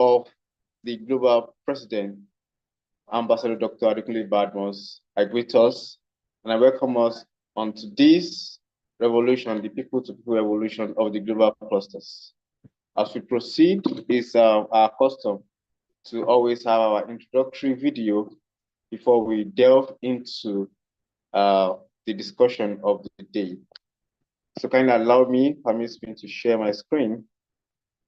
of the global president, Ambassador Dr. Adekunle Badmus. I greet us and I welcome us onto this revolution, the people-to-people revolution of the global clusters. As we proceed, it's our custom to always have our introductory video before we delve into the discussion of the day. So kindly permit me to share my screen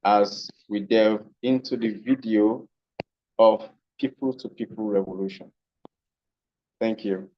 as we delve into the video of people-to-people revolution. Thank you.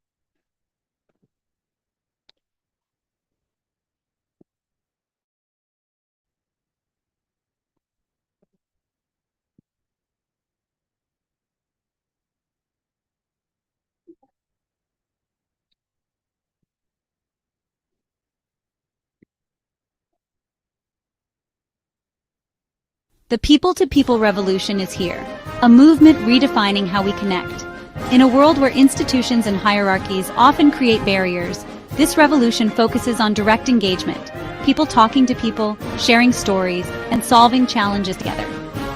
The people-to-people revolution is here, a movement redefining how we connect. In a world where institutions and hierarchies often create barriers, this revolution focuses on direct engagement, people talking to people, sharing stories, and solving challenges together.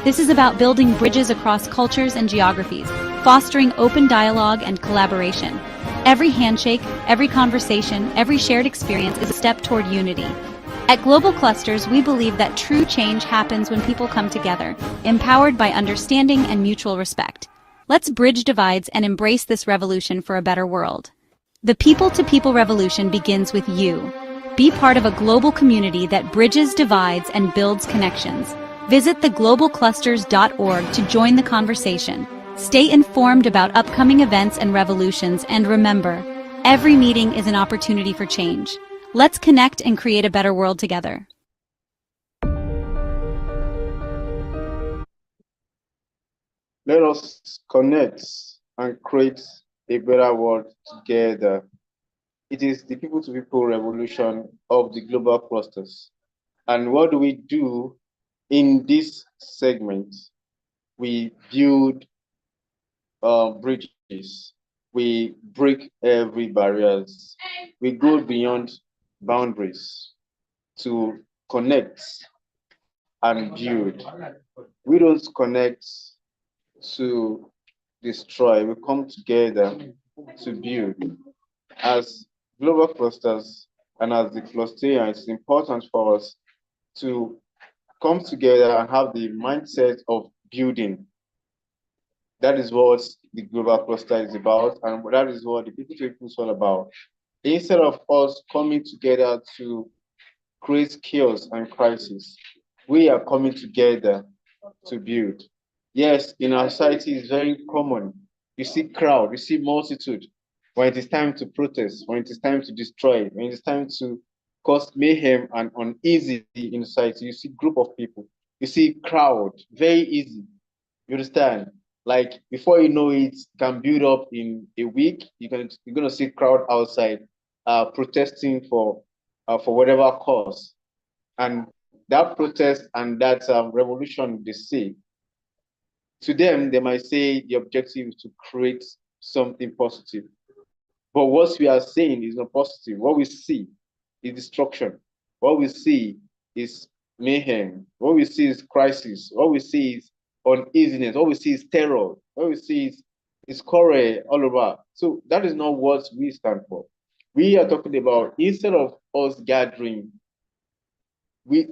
This is about building bridges across cultures and geographies, fostering open dialogue and collaboration. Every handshake, every conversation, every shared experience is a step toward unity. At Global Clusters, we believe that true change happens when people come together, empowered by understanding and mutual respect. Let's bridge divides and embrace this revolution for a better world. The people-to-people revolution begins with you. Be part of a global community that bridges divides and builds connections. Visit theglobalclusters.org to join the conversation. Stay informed about upcoming events and revolutions, and remember, every meeting is an opportunity for change. Let's connect and create a better world together. Let us connect and create a better world together. It is the people-to-people revolution of the global clusters. And what do we do in this segment? We build bridges. We break every barriers. We go beyond boundaries to connect and build. We don't connect to destroy. We come together to build. As global clusters and as the cluster, it's important for us to come together and have the mindset of building. That is what the global cluster is about, and that is what the people-to-people is all about. Instead of us coming together to create chaos and crisis, we are coming together to build. Yes, in our society, it's very common. You see crowd, you see multitude. When it is time to protest, when it is time to destroy, when it is time to cause mayhem and uneasy in society, you see group of people. You see crowd, very easy. You understand? Like before you know it, can build up in a week. You're gonna see crowd outside, protesting for whatever cause, and that protest and that revolution they see. To them, they might say the objective is to create something positive, but what we are saying is not positive. What we see is destruction. What we see is mayhem. What we see is crisis. What we see is uneasiness. What we see is terror. What we see is quarrel all over. So that is not what we stand for. We are talking about, instead of us gathering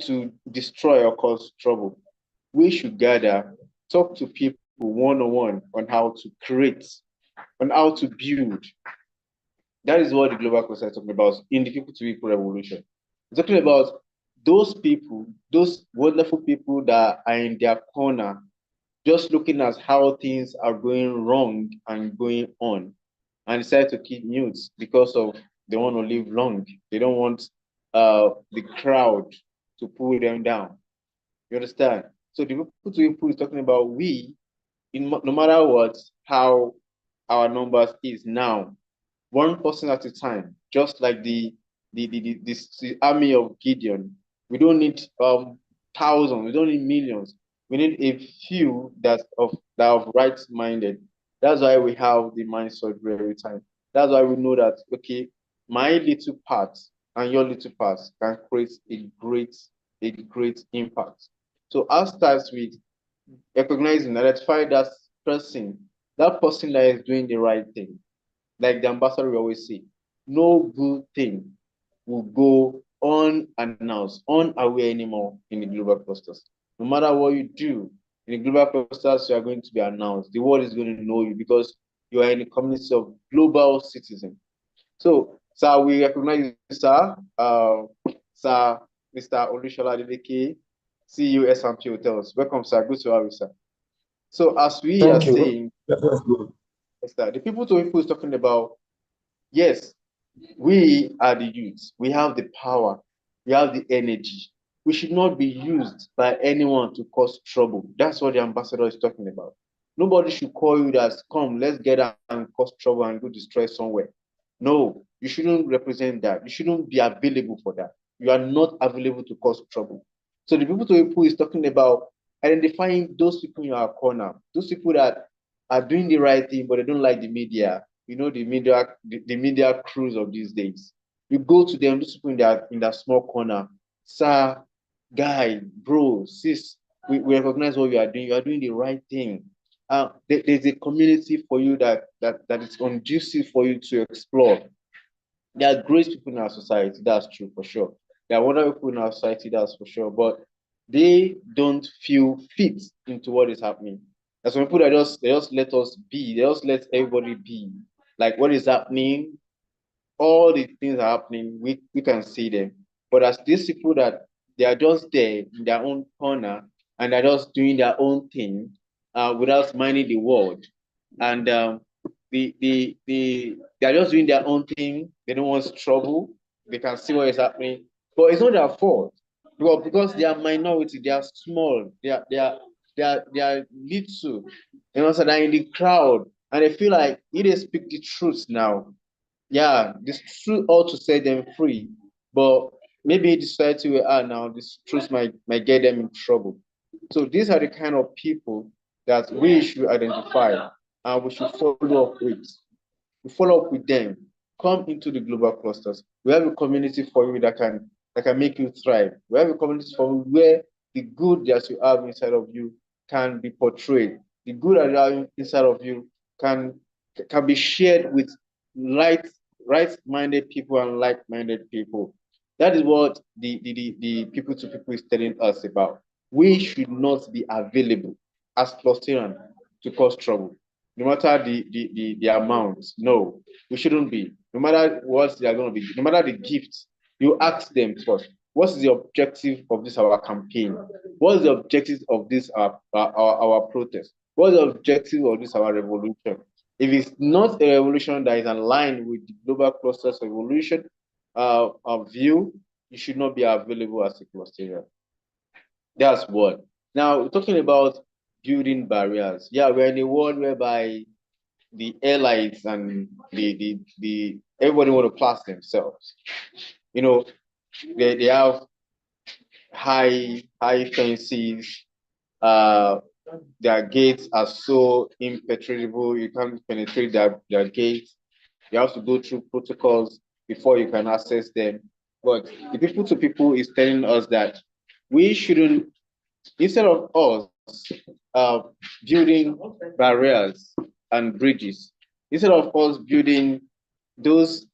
to destroy or cause trouble, we should gather, talk to people one-on-one on how to create, on how to build. That is what the global cluster is talking about in the people-to-people revolution. It's talking about those people, those wonderful people that are in their corner, just looking at how things are going wrong and going on, and decide to keep mute because of they want to live long. They don't want the crowd to pull them down. You understand? So the people-to-people is talking about we, no matter what, how our numbers is now, one person at a time, just like the army of Gideon. We don't need thousands, we don't need millions. We need a few that are right-minded. That's why we have the mind surgery every time. That's why we know that, okay, my little part and your little part can create a great impact. So ours starts with recognize and identify that person that is doing the right thing. Like the ambassador will always say, no good thing will go unannounced, unaware anymore in the global clusters. No matter what you do in the global clusters, you are going to be announced. The world is going to know you because you are in a community of global citizens. So, sir, we recognize you, sir. Sir, Mr. Olushola Adeleke, CEO S&P Hotels. Welcome, sir. Good to have you, sir. So, as we are Thank you. saying, the people to people is talking about, yes, we are the youth. We have the power. We have the energy. We should not be used by anyone to cause trouble. That's what the ambassador is talking about. Nobody should call you that, come, let's get out and cause trouble and go destroy somewhere. No, you shouldn't represent that. You shouldn't be available for that. You are not available to cause trouble. So the people to people is talking about identifying those people in your corner, those people that are doing the right thing, but they don't like the media. You know, the media crews of these days. You go to them, those people in that small corner, sir, guy, bro, sis, we recognize what you are doing. You are doing the right thing. There's a community for you that is conducive for you to explore. There are great people in our society, that's true for sure. There are wonderful people in our society, that's for sure, but they don't feel fit into what is happening. There's some people that just let us be, they just let everybody be. Like what is happening, all the things are happening, we can see them. But as these people that they are just there in their own corner and they're just doing their own thing without minding the world. And they're just doing their own thing. They don't want trouble. They can see what is happening. But it's not their fault. Because they are minority, they are small, they are little, so they're in the crowd and they feel like if they speak the truth now, yeah, this truth ought to set them free. But maybe the society we are now, this truth might get them in trouble. So these are the kind of people that we should identify and we should follow up with. We follow up with them. Come into the global clusters. We have a community for you that can make you thrive. We have a community for you where the good that you have inside of you can be portrayed. The good that you have inside of you can be shared with right right-minded people and like-minded people. That is what the people to people is telling us about. We should not be available as clustarian to cause trouble, no matter the amount. No, we shouldn't be. No matter what they are going to be, no matter the gifts, you ask them first. What is the objective of this our campaign? What is the objective of this our protest? What is the objective of this our revolution? If it's not a revolution that is aligned with the global clusters revolution view, you should not be available as a cluster. That's what. Now, talking about building barriers. Yeah, we're in a world whereby the airlines and the everybody want to pass themselves. You know, they have high fences. Their gates are so impenetrable, you can't penetrate their gates. You have to go through protocols before you can access them. But the people to people is telling us that we shouldn't, instead of us building barriers and bridges, instead of us building those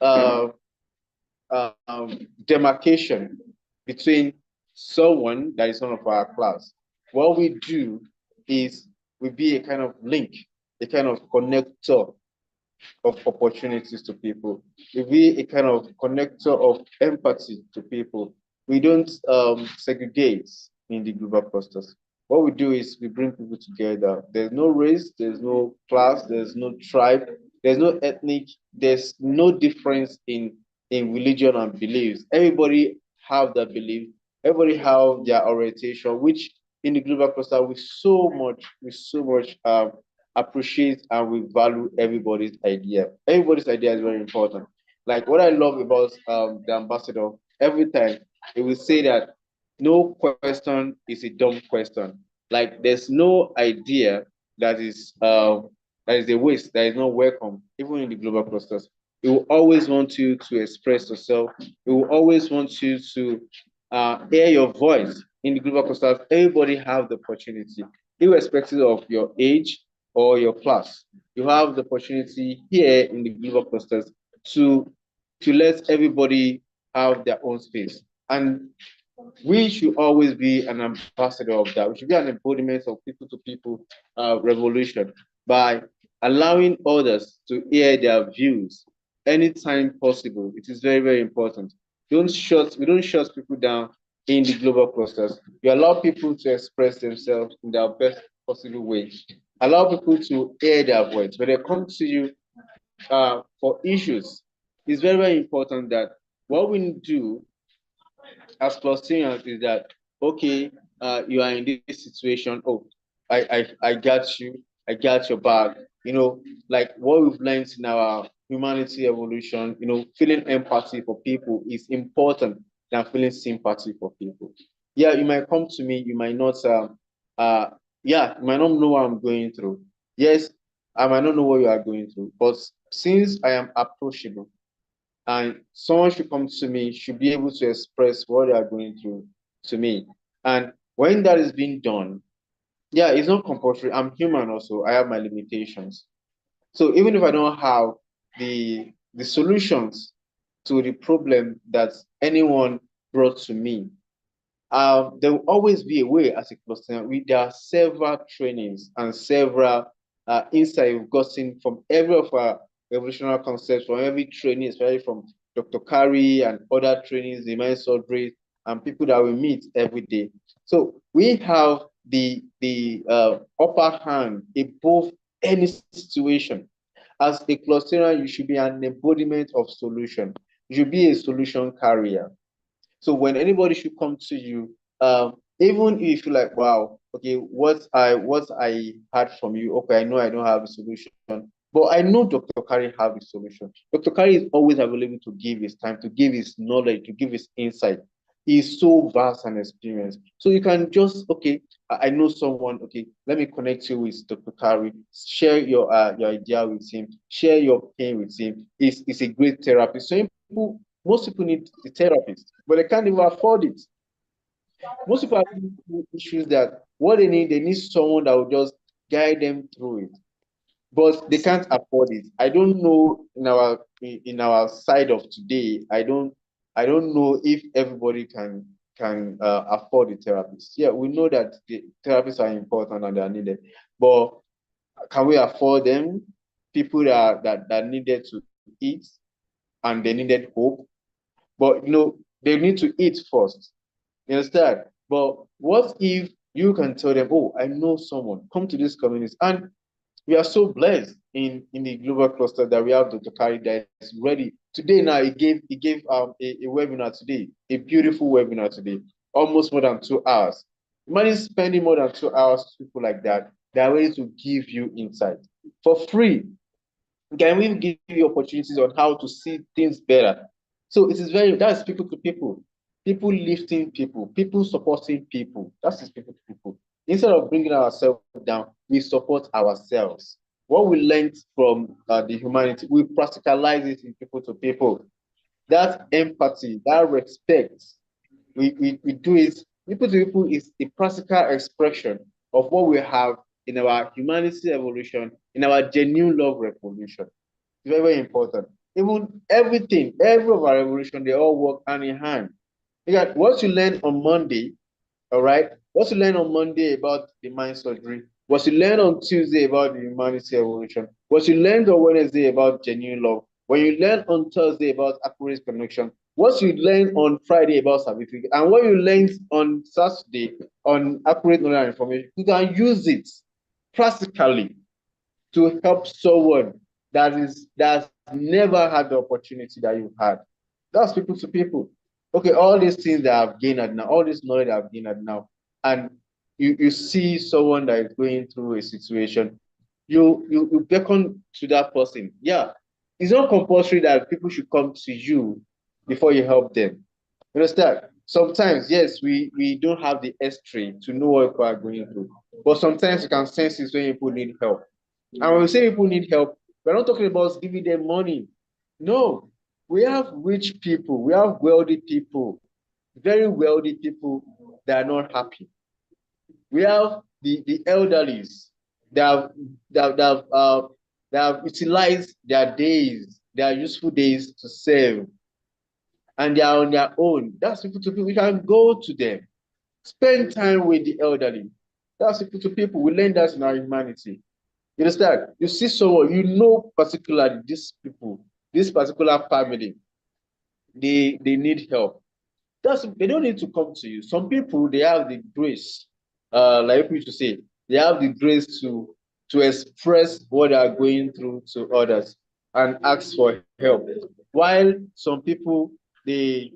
demarcation between someone that is none of our class, what we do is we be a kind of link, a kind of connector of opportunities to people. We be a kind of connector of empathy to people. We don't segregate in the global clusters. What we do is we bring people together. There's no race, there's no class, there's no tribe, there's no ethnic, there's no difference in religion and beliefs. Everybody have their belief, everybody have their orientation, which in the global cluster we so much appreciate and we value everybody's idea. Everybody's idea is very important. Like what I love about the ambassador, every time he will say that no question is a dumb question. Like there's no idea that is a waste, that is not welcome, even in the global clusters. It will always want you to express yourself. It will always want you to hear your voice in the global clusters. Everybody have the opportunity. irrespective of your age or your class. You have the opportunity here in the global clusters to let everybody have their own space. And we should always be an ambassador of that. We should be an embodiment of people to people revolution by allowing others to hear their views anytime possible. It is very, very important. We don't shut people down in the global clusters. We allow people to express themselves in their best possible way. Allow people to hear their voice. When they come to you for issues, it's very, very important that what we do as Palestinians is that, okay, you are in this situation. Oh, I got you. I got your back. Like what we've learned in our humanity evolution, feeling empathy for people is important than feeling sympathy for people. Yeah, you might come to me, you might not, you might not know what I'm going through. Yes, I might not know what you are going through, but since I am approachable, and someone should come to me, should be able to express what they are going through to me. And when that is being done, yeah, it's not compulsory. I'm human also. I have my limitations. So even if I don't have the solutions to the problem that anyone brought to me, there will always be a way as a cluster. There are several trainings and several insights we've gotten from every of our revolutionary concepts, from every training, especially from Dr. Kari and other trainings, the mind surgery, and people that we meet every day. So we have the upper hand above any situation. As a cluster, you should be an embodiment of solution. You should be a solution carrier. So when anybody should come to you, even if you're like, wow, okay, what I heard from you, okay, I know I don't have a solution, but I know Dr. Kari have a solution. Dr. Kari is always available to give his time, to give his knowledge, to give his insight. He's so vast and experienced. So you can just, okay, I know someone, okay, let me connect you with Dr. Kari, share your idea with him, share your pain with him. He's a great therapist. So most people need a therapist, but they can't even afford it. Most people have issues that what they need someone that will just guide them through it, but they can't afford it. I don't know in our side of today. I don't know if everybody can afford the therapist. Yeah, we know that the therapists are important and they are needed, but can we afford them? People that needed to eat and they needed hope, but they need to eat first. You understand? But what if you can tell them, oh, I know someone, come to this community. And we are so blessed in the global cluster that we have Dr. Kari that is ready. Today now, he gave a webinar today, a beautiful webinar today, almost more than 2 hours. Imagine spending more than 2 hours with people like that. They are ready to give you insight for free. Can we give you opportunities on how to see things better? So it is that's people to people, people lifting people, people supporting people. That's people to people. Instead of bringing ourselves down, we support ourselves. What we learned from the humanity, we practicalize it in people to people. That empathy, that respect, we do it. People to people is a practical expression of what we have in our humanity evolution, in our genuine love revolution. It's very, very important. Even everything, every of our revolution, they all work hand in hand. You got what you learn on Monday, all right? What you learn on Monday about the mind surgery, what you learn on Tuesday about the humanity evolution, what you learned on Wednesday about genuine love, when you learn on Thursday about accurate connection, what you learn on Friday about certificate, and what you learned on Saturday on accurate knowledge and information, you can use it practically to help someone that's never had the opportunity that you had. That's people to people. Okay, all these things that I've gained now, all this knowledge that I've gained now, and you see someone that is going through a situation, you beckon to that person. Yeah, it's not compulsory that people should come to you before you help them. You understand? Sometimes, yes, we don't have the history to know what people are going through, but sometimes you can sense it when people need help. And when we say people need help, we're not talking about giving them money. No, we have rich people, we have wealthy people, very wealthy people that are not happy. We have the elderlies, they have they have, they have, uh, they have utilized their days, their useful days to serve, and they are on their own. That's people to people. We can go to them, spend time with the elderly. That's people to people. We learn that in our humanity. You understand? You see someone, you know particularly these people, this particular family, they need help. They don't need to come to you. Some people they have the grace, like we used to say, they have the grace to express what they are going through to others and ask for help. While some people they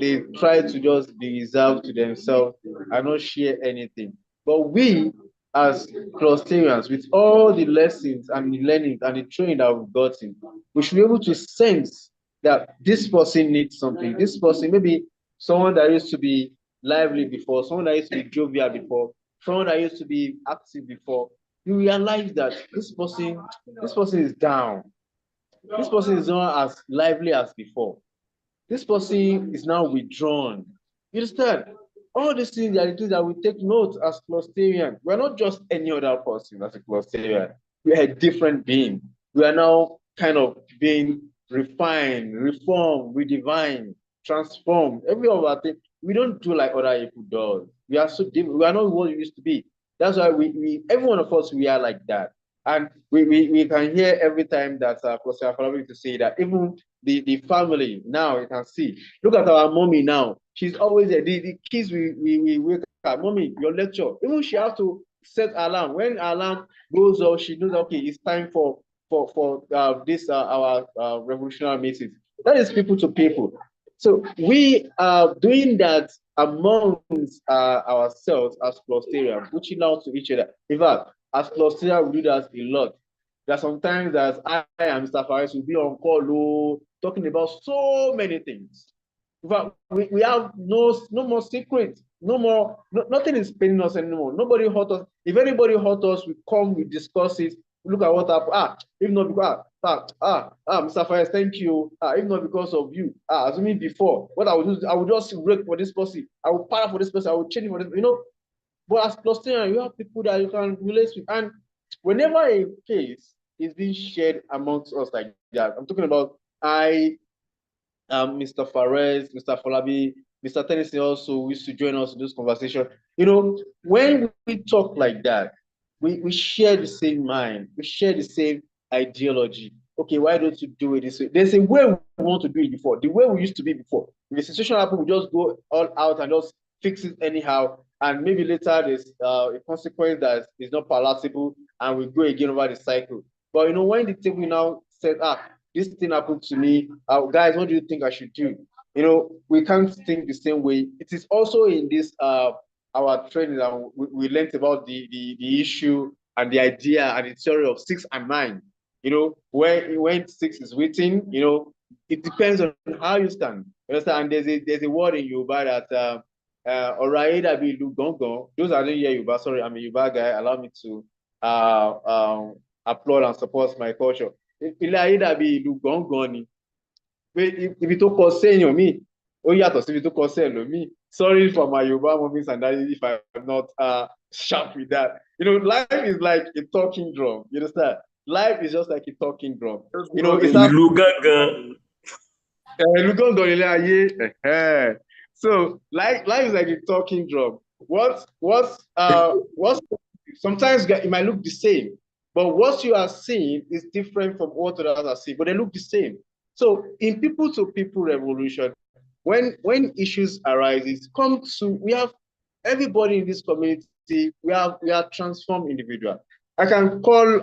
they try to just be reserved to themselves and not share anything. But we, as clusterians, with all the lessons and the learning and the training that we've gotten, we should be able to sense that this person needs something. This person, maybe someone that used to be lively before, someone that used to be jovial before, someone that used to be active before, you realize that this person is down. This person is not as lively as before. This person is now withdrawn. You understand? All these things are the things that we take note as clusterian. We're not just any other person as a clusterian. We are a different being. We are now kind of being refined, reformed, redefined, transformed. Every of our thing, we don't do like other people do. We are so different. We are not what we used to be. That's why every one of us, we are like that. And we can hear every time that Pastor Afolabi to say that even the family now you can see. Look at our mommy now. She's always there. The kids we wake up, mommy, your lecture. Even she has to set alarm. When alarm goes off, she knows okay, it's time for this our revolutionary meetings. That is people to people. So we are doing that amongst ourselves as clustera, reaching out to each other. In fact, as clustera, we do that a lot. There are sometimes that I and Mr. Faris will be on call, talking about so many things. In fact, we have no more secret, no more, nothing is paining us anymore. Nobody hurt us. If anybody hurt us, we come, we discuss it, look at what happened. If not because Mr. Fayez, thank you. If not because of you, assuming before, what I would do, I would just break for this person. I will para for this person. I will change for this. But as clustering, you have people that you can relate with, and whenever a case is being shared amongst us like that, I'm talking about Mr. Fares, Mr. Falabi, Mr. Tennessee also used to join us in this conversation. When we talk like that, we share the same mind, we share the same ideology. Okay, why don't you do it this way? There's a way we want to do it before, the way we used to be before. If the situation happens, we just go all out and just fix it anyhow. And maybe later there's a consequence that is not palatable and we go again over the cycle. But when the table now said, this thing happened to me, guys, what do you think I should do? We can't think the same way. It is also in this our training that we learned about the issue and the idea and the theory of 6 and 9. When 6 is written, it depends on how you stand. You understand? And there's a word in Yoruba that those are not here Yoruba. Sorry, I'm a Yoruba guy. Allow me to applaud and support my culture. Ilé ayé dàbí ìlú gángan ni. Pé ibi tó kọ séèyàn míì, ó yàtọ̀ síbi tó kọ sẹ́ẹ̀lòmíì. Sorry for my Yoruba mommies and daddies if I'm not sharp with that. Life is like a talking drum. You understand? Life is just like a talking drum. It's ìlú gángan. Ìlú gángan ilé ayé. So life is like a talking drum. Sometimes it might look the same, but what you are seeing is different from what others are seeing, but they look the same. So in people to people revolution, when issues arises, we have everybody in this community, we are transformed individual. I can call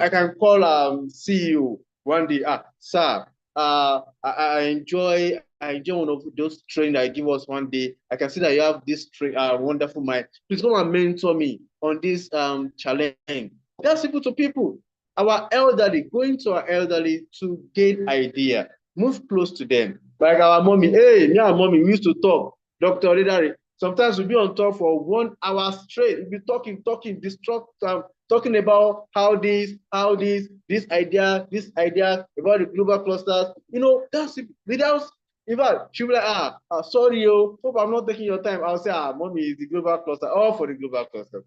CEO one day, sir, I enjoy one of those training that you give us one day. I can see that you have this wonderful mind. Please come and mentor me on this challenge. That's people to people. Our elderly, going to our elderly to gain idea, move close to them. Like our mommy, me and mommy, we used to talk. Dr. Odedare, sometimes we'll be on talk for 1 hour straight. We'll be talking, talking about how this idea about the global clusters. That's it. Without, in fact, she'll be like, sorry, hope I'm not taking your time. I'll say, mommy is the global cluster, all for the global cluster.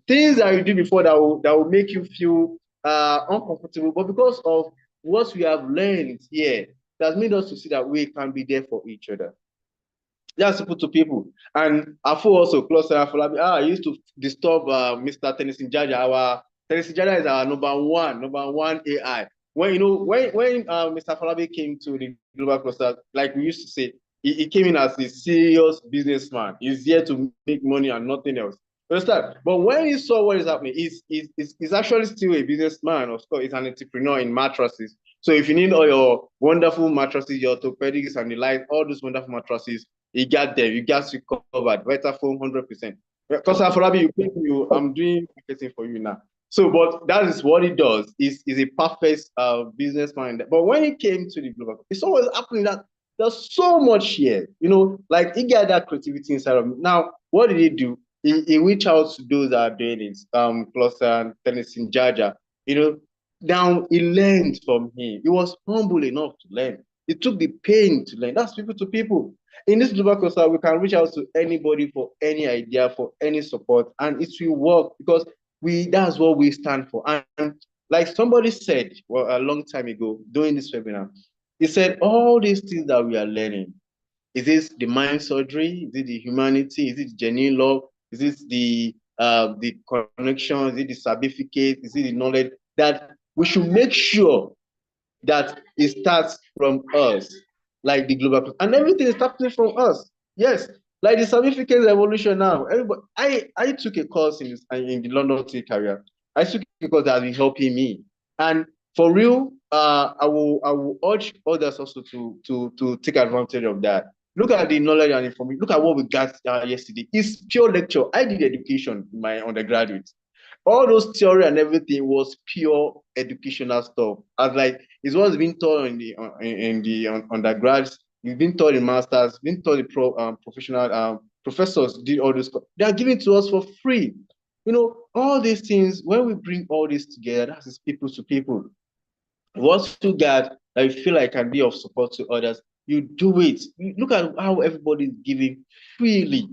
things that you did before that will make you feel uncomfortable, but because of what we have learned here, that made us to see that we can be there for each other. That's people to people. And Afu also closer Afolabi. I used to disturb Mr. Tennessee Jaja. Our Tennessee Jaja is our number one AI. When Mr. Afolabi came to the global cluster, like we used to say, he came in as a serious businessman. He's here to make money and nothing else. Understand? But when he saw what is happening, he's actually still a businessman. Of course, he's an entrepreneur in mattresses. So if you need all your wonderful mattresses, your orthopedics and the like, all those wonderful mattresses, you got there. You got covered. Vitafoam 100%. Because Afolabi, I'm doing marketing for you now. So, but that is what he does. Is a perfect businessman. But when he came to the global, it's always happening that there's so much here. Like he got that creativity inside of him. Now, what did he do? He reached out to those that are doing it. Cluster and Tennessee Jaja. Now he learned from him. He was humble enough to learn. He took the pain to learn. That's people to people. In this global cluster, we can reach out to anybody for any idea, for any support, and it will work because that's what we stand for. And like somebody said a long time ago during this webinar, he said, all these things that we are learning, is this the mind surgery? Is it the humanity? Is it genuine love? Is it the connection? Is it the certificate? Is it the knowledge? That we should make sure that it starts from us, like the global, and everything is starting from us. Yes, like the certificate revolution now. Everybody, I took a course in the London Tea career. I took a course that has been helping me, and for real, I will urge others also to take advantage of that. Look at the knowledge and information. Look at what we got yesterday. It's pure lecture. I did education in my undergraduate. All those theory and everything was pure educational stuff. As like it's what's been taught in the undergrads, you've been taught in masters, been taught in professional professors did all this stuff. They are giving to us for free. All these things, when we bring all this together, that is people to people. What you got that you feel like can be of support to others, you do it. Look at how everybody is giving freely.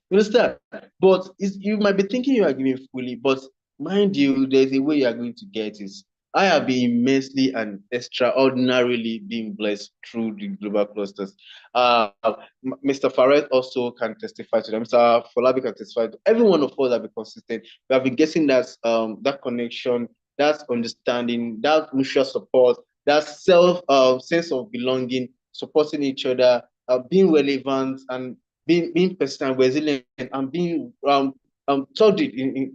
You understand? But you might be thinking you are giving fully, but mind you, there's a way you are going to get it. I have been immensely and extraordinarily being blessed through the global clusters. Mr. Faret also can testify to that. Mr. Folabi can testify to every one of us have been consistent. We have been getting that connection, that understanding, that mutual support, that sense of belonging, supporting each other, being relevant and being persistent, resilient, and being solid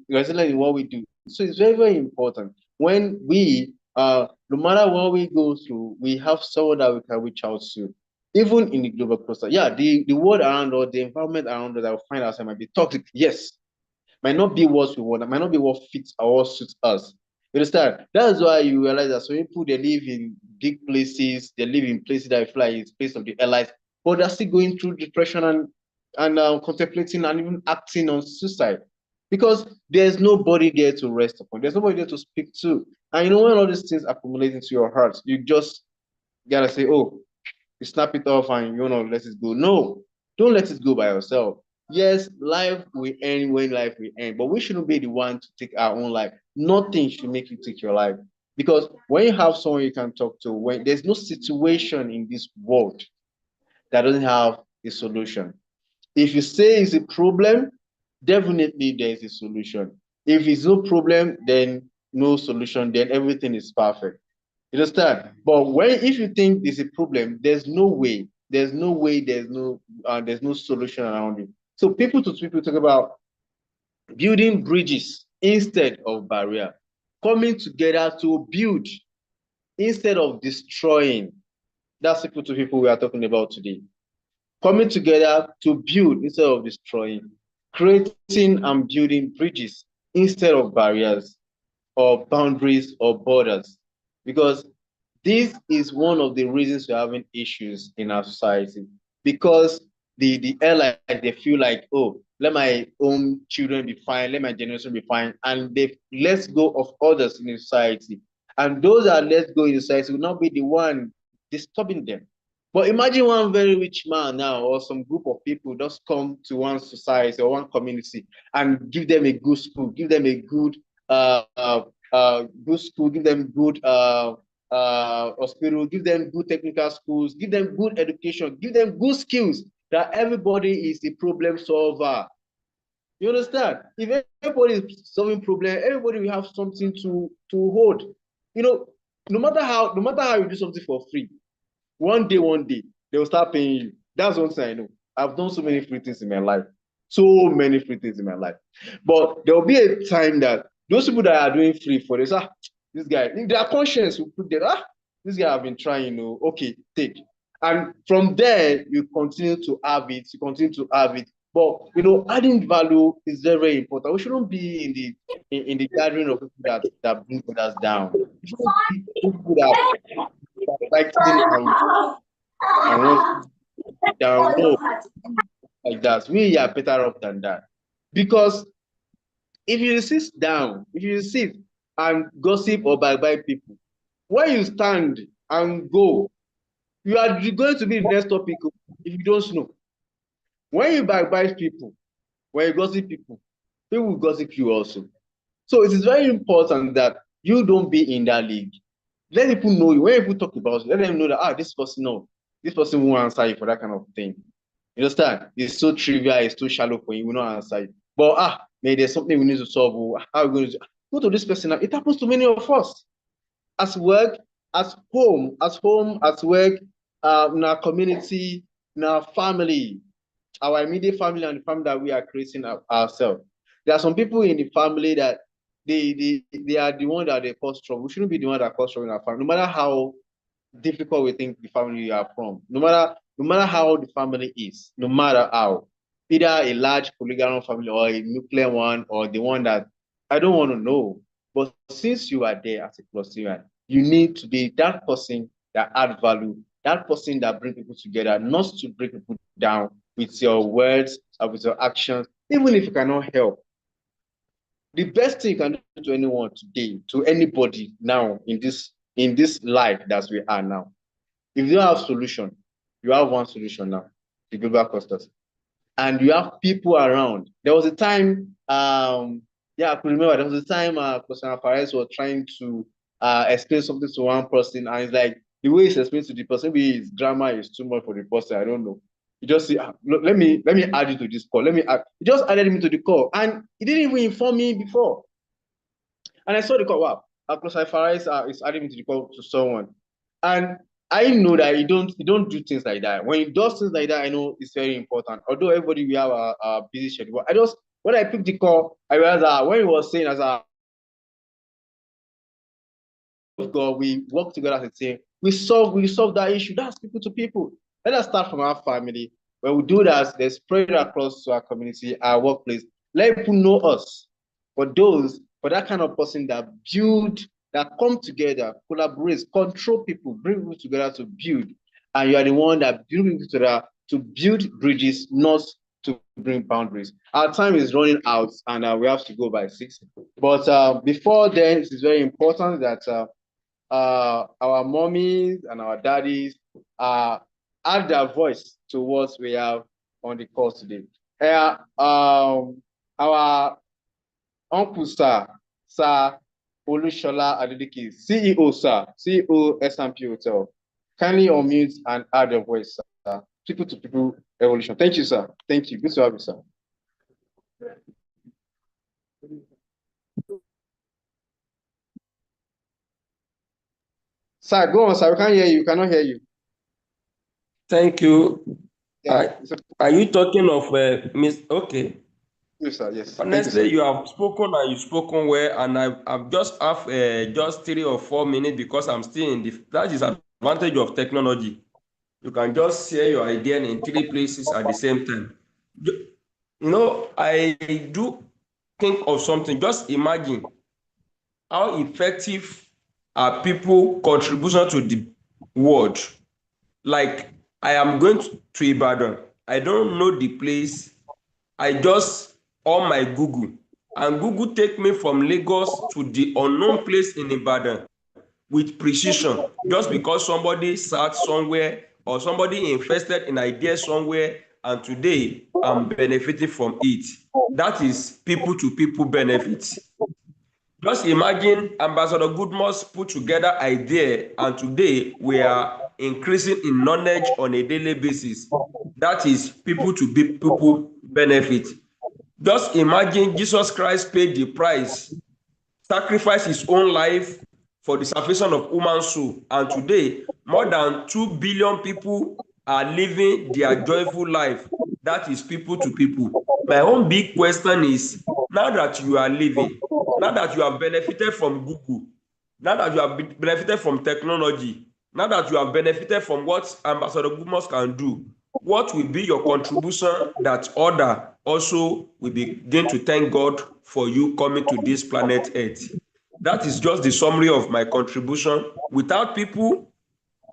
resilient in what we do. So it's very, very important. When we, no matter what we go through, we have someone that we can reach out to, even in the global cluster. Yeah, the world around us, the environment around us that we find ourselves might be toxic. Yes, might not be what we want, might not be what fits or what suits us. You understand? That's why you realize that some people they live in big places, they live in places that feel like it's place of the allies, but they're still going through depression and contemplating and even acting on suicide because there's nobody there to rest upon. There's nobody there to speak to. And when all these things accumulate into your heart, you just gotta say, oh, you snap it off and you want to let it go. No, don't let it go by yourself. Yes, life will end when life will end, but we shouldn't be the one to take our own life. Nothing should make you take your life. Because when you have someone you can talk to, when there's no situation in this world that doesn't have a solution. If you say it's a problem, definitely there's a solution. If it's no problem, then no solution, then everything is perfect. You understand? But if you think there's a problem, there's no way, there's no solution around it. So people to people talk about building bridges instead of barrier, coming together to build instead of destroying. That's people to people we are talking about today. Coming together to build instead of destroying, creating and building bridges instead of barriers or boundaries or borders. Because this is one of the reasons we're having issues in our society. Because the airlines, they feel like, oh, let my own children be fine, let my generation be fine, and they let go of others in the society. And those that let go in society will not be the one disturbing them. But imagine one very rich man now, or some group of people just come to one society or one community and give them a good school, give them a good good school, give them good hospital, give them good technical schools, give them good education, give them good skills, that everybody is a problem solver. You understand? If everybody is solving problem, everybody will have something to hold. You know, no matter how you do something for free, one day, they will start paying you. That's one thing I know. I've done so many free things in my life. So many free things in my life. But there will be a time that those people that are doing free for this, this guy, their conscience will put there, this guy have been trying, okay, take. And from there, you continue to have it, But adding value is very, very important. We shouldn't be in the gathering of people that bring others down. We shouldn't be people that fighting and want down. No, like that. We are better off than that. Because if you sit down, if you sit and gossip or bye people, when you stand and go, you are going to be the next topic if you don't know. When you bye people, when you gossip people will gossip you also. So it is very important that you don't be in that league. Let people know you. When people talk about it, let them know that this person won't answer you for that kind of thing. You understand? It's so trivial, it's too shallow for you, will not answer you. But maybe there's something we need to solve. How are we going to go to this person? It happens to many of us. As work, as home, as work, in our community, in our family, our immediate family and the family that we are creating ourselves. There are some people in the family that they are the one that they cause trouble. We shouldn't be the one that cause trouble in our family, no matter how difficult we think the family you are from, no matter how the family is, no matter how, either a large polygonal family or a nuclear one or the one that I don't want to know. But since you are there as a cluster, you need to be that person that add value, that person that bring people together, not to bring people down with your words or with your actions, even if you cannot help. The best thing you can do to anyone today, to anybody now in this life that we are now, if you don't have solution, you have one solution now, the global clusters. And you have people around. There was a time, I could remember, there was a time Christian Fares was trying to explain something to one person, and it's like, the way he's explaining to the person, maybe his grammar is too much for the person, I don't know. He just said, let me add you to this call. He just added me to the call, and he didn't even inform me before. And I saw the call, wow, Christian Fares is adding me to the call to someone. And I know that you don't do things like that. When you do things like that, I know it's very important. Although everybody we have a busy schedule, when I picked the call, I realized that when he was saying as a God, we work together as a team. We solve that issue. That's people to people. Let us start from our family. When we do that, they spread across to our community, our workplace. Let people know us. For that kind of person that come together, collaborate, control people, bring people together to build. And you are the one that build people together to build bridges, not to bring boundaries. Our time is running out, and we have to go by 6. But before then, it is very important that our mommies and our daddies add their voice to what we have on the course today. Our uncle, Sir Olushola Adedike, CEO, sir, CEO S&P Hotel. Kindly unmute and add your voice, sir. People to people evolution. Thank you, sir. Thank you. Good to have you, sir. Sir, go on, sir. We can't hear you. We cannot hear you. Thank you. Yeah. Are you talking of Miss? Okay. Yes, sir. Yes. Honestly, you have spoken and you've spoken well, and I've just have just 3 or 4 minutes because I'm still in the. That is the advantage of technology. You can just share your idea in 3 places at the same time. I do think of something. Just imagine how effective are people contribution to the world. Like, I am going to Ibadan. I don't know the place. I just on my Google, and Google take me from Lagos to the unknown place in Ibadan with precision, just because somebody sat somewhere or somebody invested in ideas somewhere, and today I'm benefiting from it. That is people to people benefits. Just imagine Ambassador Goodmus put together idea, and today we are increasing in knowledge on a daily basis. That is people to people benefit. Just imagine Jesus Christ paid the price, sacrificed his own life for the salvation of human soul, and today more than 2 billion people are living their joyful life. That is people to people. My own big question is, now that you are living, now that you have benefited from Google, now that you have benefited from technology, now that you have benefited from what Ambassador Goodmus can do, what will be your contribution that other also will begin to thank God for you coming to this planet Earth? That is just the summary of my contribution. Without people,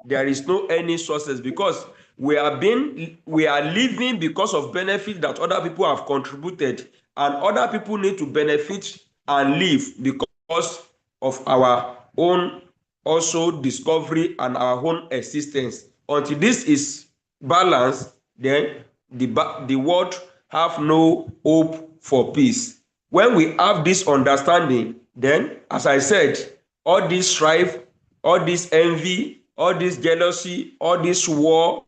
there is no any sources, because we are living because of benefit that other people have contributed, and other people need to benefit and live because of our own also discovery and our own existence. Until this is balanced, then the world have no hope for peace. When we have this understanding, then, as I said, all this strife, all this envy, all this jealousy, all this war,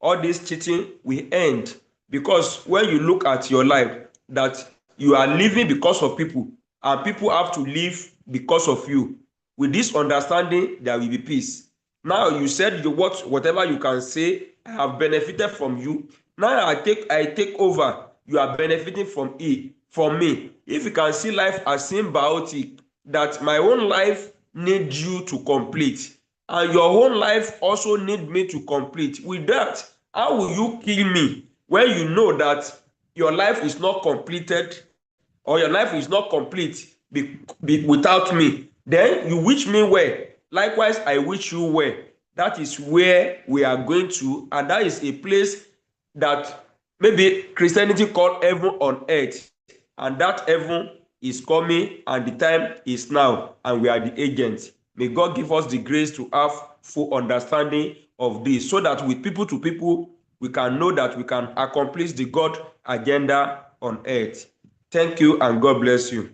all this cheating will end. Because when you look at your life, that you are living because of people, and people have to live because of you. With this understanding, there will be peace. Now you said whatever you can say, I have benefited from you. Now I take over. You are benefiting from me. If you can see life as symbiotic, that my own life needs you to complete, and your own life also need me to complete. With that, how will you kill me when you know that your life is not completed, or your life is not complete without me? Then you wish me well. Likewise, I wish you well. That is where we are going to, and that is a place that maybe Christianity called heaven on earth, and that heaven is coming, and the time is now, and we are the agents. May God give us the grace to have full understanding of this, so that with people to people, we can know that we can accomplish the God agenda on earth. Thank you, and God bless you.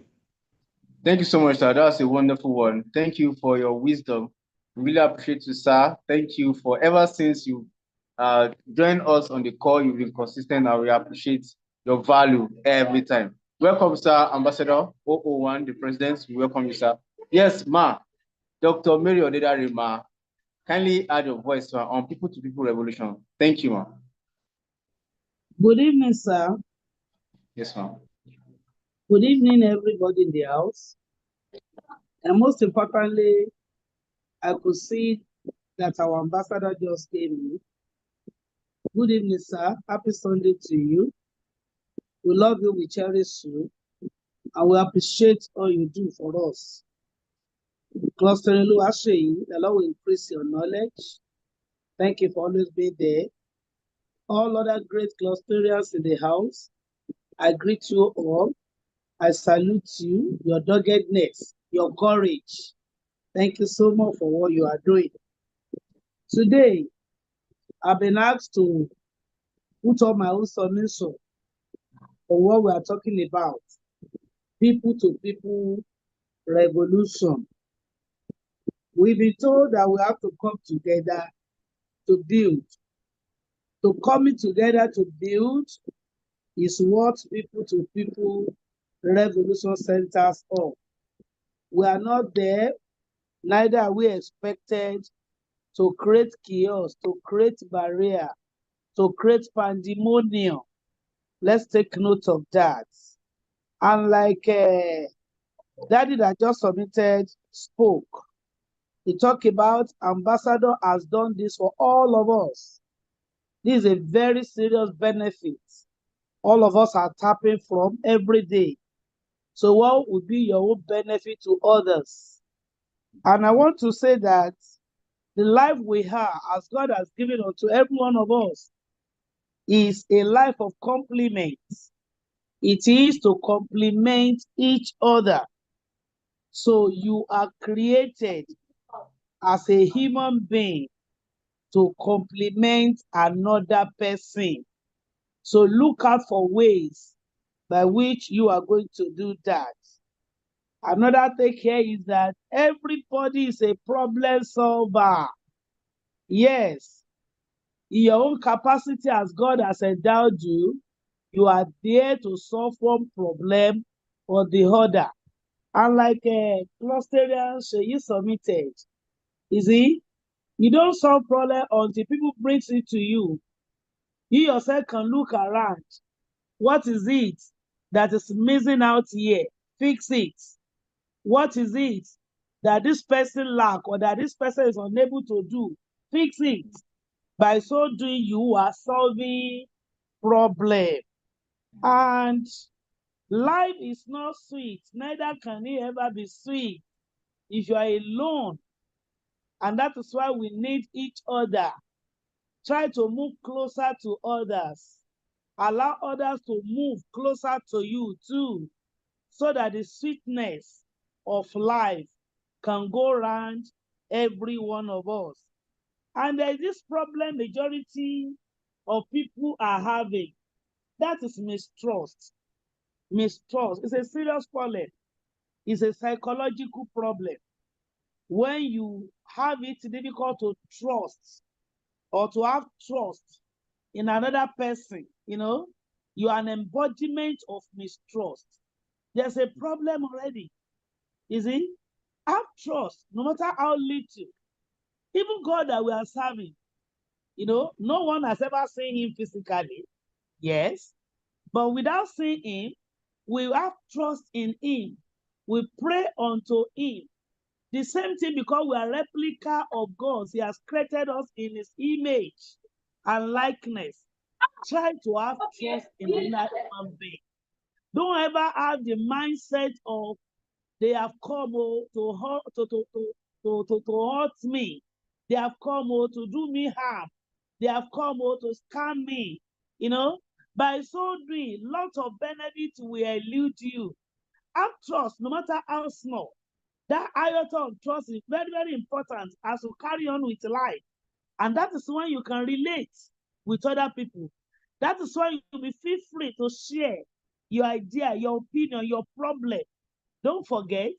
Thank you so much, sir. That's a wonderful one. Thank you for your wisdom. Really appreciate you, sir. Thank you for ever since you joined us on the call. You've been consistent, and we appreciate your value every time. Welcome, sir. Ambassador 001, the president. We welcome you, sir. Yes, ma. Dr. Mary Odedari, ma. Kindly add your voice, sir, on People to People Revolution. Thank you, ma. Good evening, sir. Yes, ma'am. Good evening, everybody in the house. And most importantly, I could see that our ambassador just came in. Good evening, sir. Happy Sunday to you. We love you, we cherish you, and we appreciate all you do for us. Clustering Luashe, the Lord will increase your knowledge. Thank you for always being there. All other great clusterians in the house, I greet you all. I salute you, your doggedness, your courage. Thank you so much for what you are doing. Today, I've been asked to put up my own submission on what we are talking about, people to people revolution. We've been told that we have to come together to build. To coming together to build is what people to people revolution centers on. We are not there, neither are we expected to create chaos, to create barrier, to create pandemonium. Let's take note of that. And like Daddy that just submitted spoke, he talked about ambassador has done this for all of us. This is a very serious benefit. All of us are tapping from every day. So what would be your own benefit to others? And I want to say that the life we have, as God has given unto every one of us, is a life of compliments. It is to complement each other. So you are created as a human being to compliment another person. So look out for ways by which you are going to do that. Another thing here is that everybody is a problem solver. Yes, in your own capacity as God has endowed you, you are there to solve one problem or the other. And like Clusterian Sheyi submitted, you see, you don't solve problem until people brings it to you. You yourself can look around. What is it that is missing out here? Fix it. What is it that this person lack or that this person is unable to do? Fix it. By so doing, you are solving problem. And life is not sweet, neither can it ever be sweet if you are alone. And that is why we need each other. Try to move closer to others. Allow others to move closer to you too, so that the sweetness of life can go around every one of us. And there is this problem majority of people are having. That is mistrust. Mistrust is a serious problem. It's a psychological problem. When you have it difficult to trust or to have trust in another person, you are an embodiment of mistrust. There's a problem already. You see? Have trust, no matter how little. Even God that we are serving, no one has ever seen him physically. Yes. But without seeing him, we have trust in him. We pray unto him. The same thing, because we are replica of God. He has created us in his image and likeness. Try to have trust in another human being. Don't ever have the mindset of they have come to hurt me. They have come to do me harm. They have come to scam me. By so doing, lots of benefits will elude you. Have trust, no matter how small. That iota of trust is very, very important as you carry on with life. And that is when you can relate with other people. That is why you will feel free to share your idea, your opinion, your problem. Don't forget,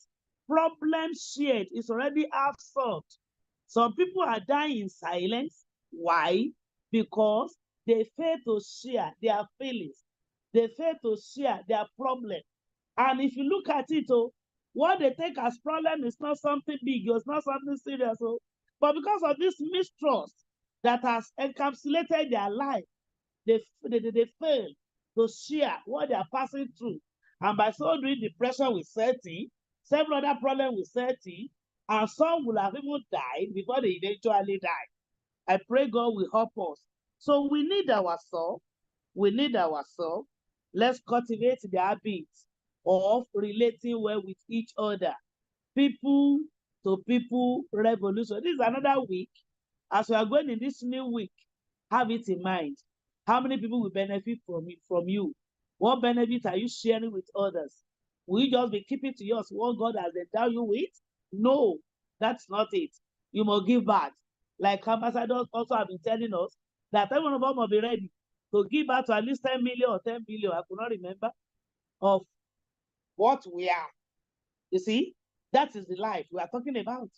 problem shared is already half solved. Some people are dying in silence. Why? Because they fail to share their feelings. They fail to share their problem. And if you look at it, what they take as problem is not something big, it's not something serious. But because of this mistrust that has encapsulated their life, they fail to share what they are passing through. And by so doing, depression will set in, several other problems will set in, and some will have even died before they eventually die. I pray God will help us. So we need ourselves. We need ourselves. Let's cultivate the habit of relating well with each other. People to people revolution. This is another week. As we are going in this new week, have it in mind. How many people will benefit from it, from you? What benefit are you sharing with others? Will you just be keeping to yours what God has endowed you with? No, that's not it. You must give back. Like ambassadors also have been telling us that every one of us must be ready to give back to at least 10 million or 10 billion, I could not remember, of what we are. You see, that is the life we are talking about.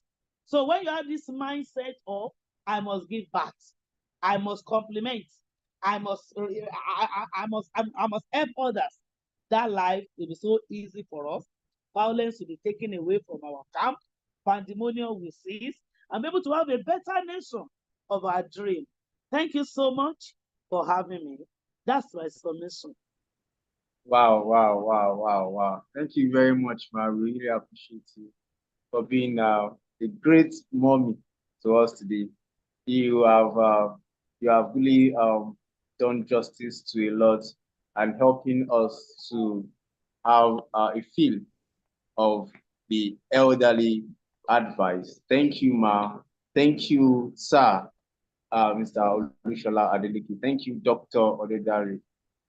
So when you have this mindset of, I must give back, I must compliment, I must help others, that life will be so easy for us. Violence will be taken away from our camp, pandemonium will cease, and be able to have a better nation of our dream. Thank you so much for having me. That's my submission. Wow. Thank you very much, ma. We really appreciate you for being a great mommy to us today. You have really done justice to a lot and helping us to have a feel of the elderly advice. Thank you, ma. Thank you, sir, Mr. Olushola Adeleke. Thank you, Dr. Odedari.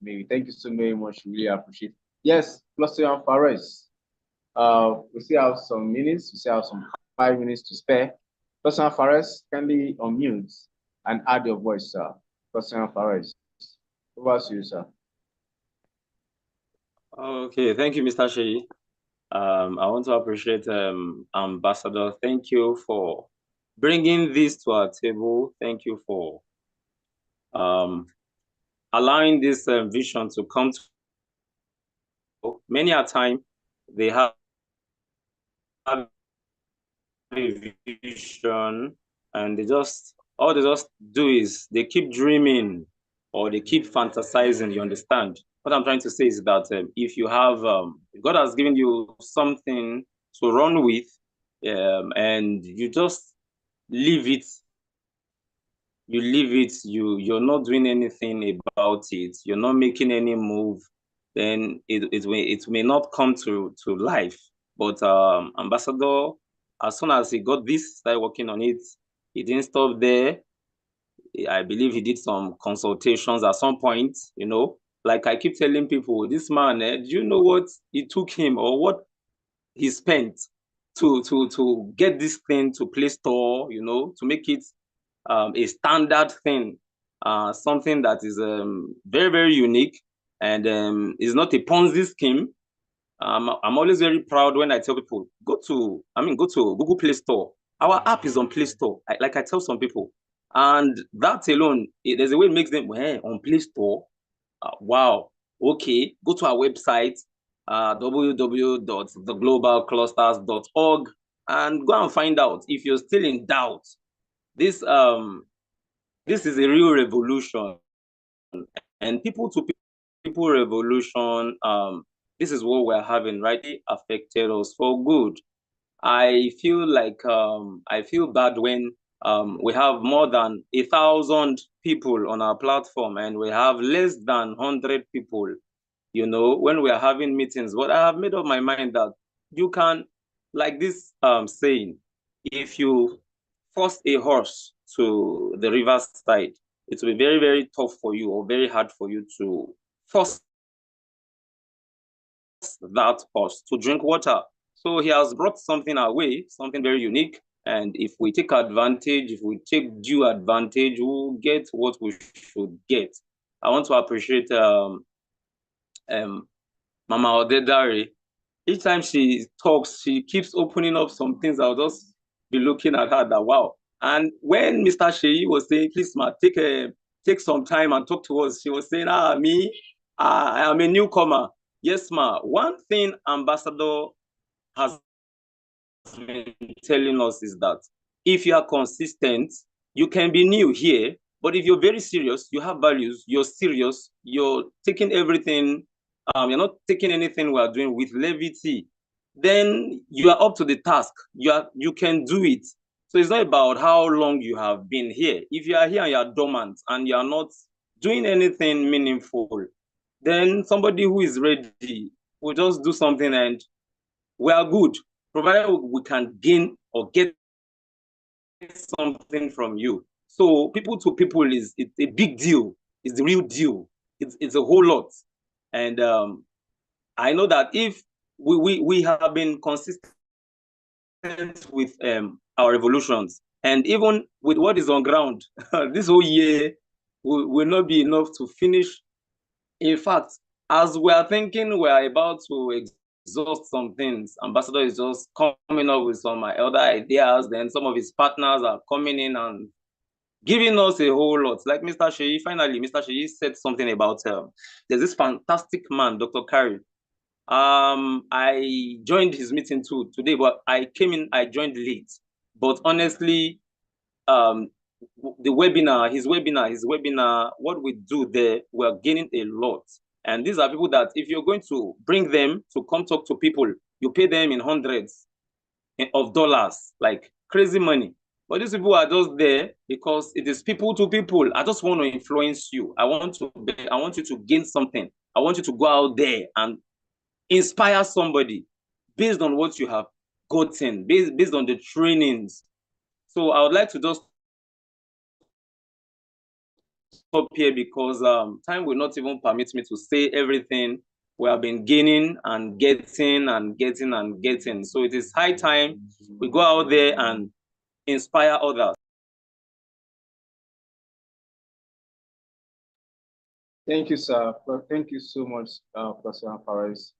Maybe. Thank you so very much. Really appreciate it. Yes, Cluster Fares. We still have some minutes. We still have some 5 minutes to spare. Cluster Fares, kindly unmute and add your voice, sir. President Faris. Over to you, sir. Okay, thank you, Mr. Sheyi. I want to appreciate Ambassador. Thank you for bringing this to our table. Thank you for allowing this vision to come to. Many a time they have a vision and all they just do is they keep dreaming or they keep fantasizing. You understand? What I'm trying to say is that if you have, God has given you something to run with, and you just leave it, you're not doing anything about it, you're not making any move, then it may not come to life. But Ambassador, as soon as he got this, started working on it, he didn't stop there. I believe he did some consultations at some point, you know. Like I keep telling people, this man, do you know what it took him or what he spent to get this thing to Play Store, you know, to make it a standard thing, something that is very, very unique and is not a Ponzi scheme. I'm always very proud when I tell people, go to Google Play Store. Our app is on Play Store. Like I tell some people, and that alone, there's a way it makes them on Play Store. Wow. Okay. Go to our website, www.theglobalclusters.org, and go and find out. If you're still in doubt, this is a real revolution, and people to people revolution. This is what we're having, right? It affected us for good. I feel like I feel bad when we have more than 1,000 people on our platform and we have less than 100 people, you know, when we are having meetings. But I have made up my mind that you can, like this saying, if you force a horse to the river side, it will be very, very tough for you or very hard for you to force that horse to drink water. So he has brought something our way, something very unique. And if we take advantage, if we take due advantage, we'll get what we should get. I want to appreciate Mama Odedare. Each time she talks, she keeps opening up some things. I'll just be looking at her that, wow. And when Mr. Sheyi was saying, please, ma, take some time and talk to us, she was saying, I am a newcomer. Yes, ma. One thing Ambassador has been telling us is that if you are consistent, you can be new here, but if you're very serious, you have values, you're serious, you're taking everything, you're not taking anything we are doing with levity, then you are up to the task. You can do it. So it's not about how long you have been here. If you are here and you are dormant and you are not doing anything meaningful, then somebody who is ready will just do something and we are good, provided we can gain or get something from you. So people to people it's a big deal. It's the real deal. It's a whole lot. And I know that if we have been consistent with our revolutions, and even with what is on ground, this whole year will not be enough to finish. In fact, as we are thinking we are about to exhaust some things, Ambassador is just coming up with some other ideas. Then some of his partners are coming in and giving us a whole lot. Like Mr. Sheyi, finally, Mr. Sheyi said something about there's this fantastic man, Dr. Kari. I joined his meeting too today, but I joined late. But honestly, his webinar, what we do there, we're gaining a lot. And these are people that if you're going to bring them to come talk to people, you pay them in hundreds of dollars, like crazy money. But these people are just there because it is people to people. I just want to influence you. I want you to gain something. I want you to go out there and inspire somebody based on what you have gotten, based on the trainings. So I would like to just stop here because time will not even permit me to say everything we have been gaining and getting and getting and getting. So it is high time we go out there and inspire others. Thank you, sir. Well, thank you so much, Professor Faris,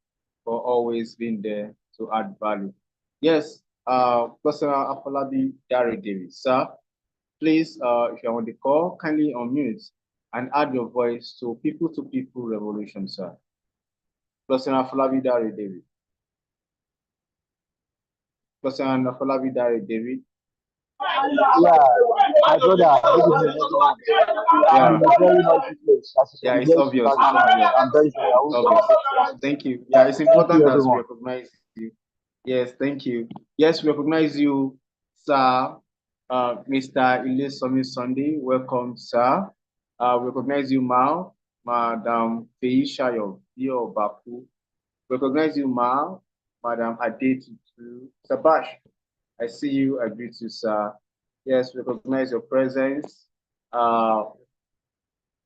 for always being there to add value. Yes, Professor Afolabi Dari Davis, sir, please, if you're on the call, kindly unmute and add your voice to people revolution, sir. Professor Afolabi Dari Davis. Professor Afolabi Dari David. Yeah, my brother, good evening, everyone. I'm in a very noisy place. As you Yeah, can it's hear, obvious. It's background. obvious. I'm very sorry. I It's will obvious. Thank you. Yeah, it's Thank important you, that we everyone. recognize you. Yes, thank you. Yes, we recognize you, sir. Mr. Ilesomi Sunday, welcome, sir. We recognize you, Ma, Madam Feishayo, Dio Baku. Recognize you, Ma, Madam Adetutu Sabash. I see you. I greet you, sir. Yes, recognize your presence.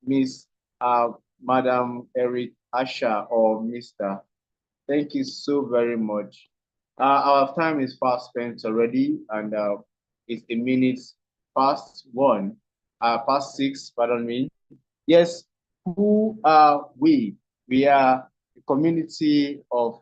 Miss Madam Eric Asha or Mr. Thank you so very much. Our time is fast spent already, and it's a minute past 6, pardon me. Yes, who are we? We are a community of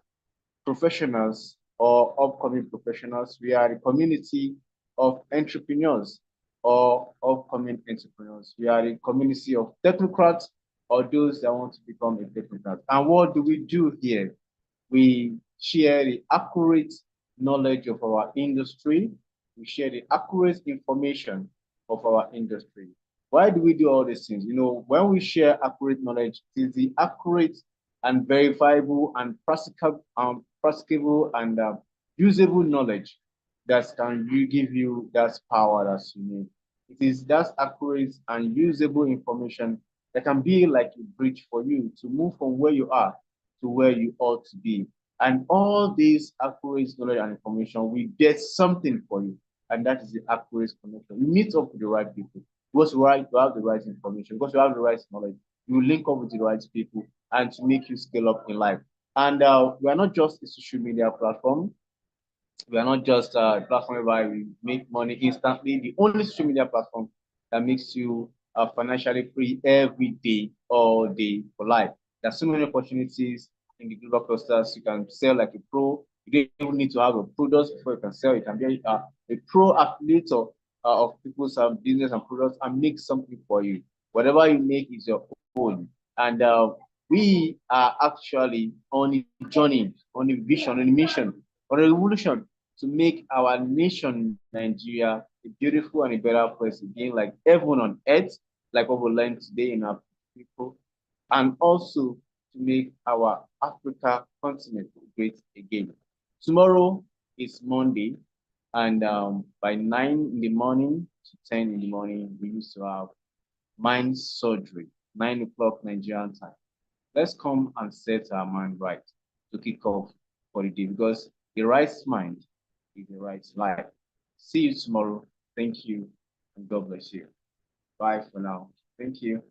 professionals or upcoming professionals. We are a community of entrepreneurs or upcoming entrepreneurs. We are a community of technocrats or those that want to become a technocrat. And what do we do here? We share the accurate knowledge of our industry. We share the accurate information of our industry. Why do we do all these things? You know, when we share accurate knowledge, it is the accurate and verifiable and practicable and usable knowledge that can give you that power that you need. It is that accurate and usable information that can be like a bridge for you to move from where you are to where you ought to be. And all these accurate knowledge and information, we get something for you. And that is the accurate connection. You meet up with the right people. Because you have the right information, because you have the right knowledge, you link up with the right people and to make you scale up in life. And we are not just a social media platform. We are not just a platform where we make money instantly. The only social media platform that makes you financially free every day, all day for life. There's so many opportunities in the global clusters. You can sell like a pro. You don't even need to have a product before you can sell. You can be a pro affiliate of people's business and products and make something for you. Whatever you make is your own. And we are actually on a journey, on a vision, on a mission, on a revolution to make our nation, Nigeria, a beautiful and a better place again, like everyone on earth, like what we learned today in our people, and also to make our Africa continent great again. Tomorrow is Monday, and by 9 in the morning to 10 in the morning, we used to have mind surgery, 9 o'clock Nigerian time. Let's come and set our mind right to kick off for the day, because the right mind is the right life. See you tomorrow. Thank you, and God bless you. Bye for now. Thank you.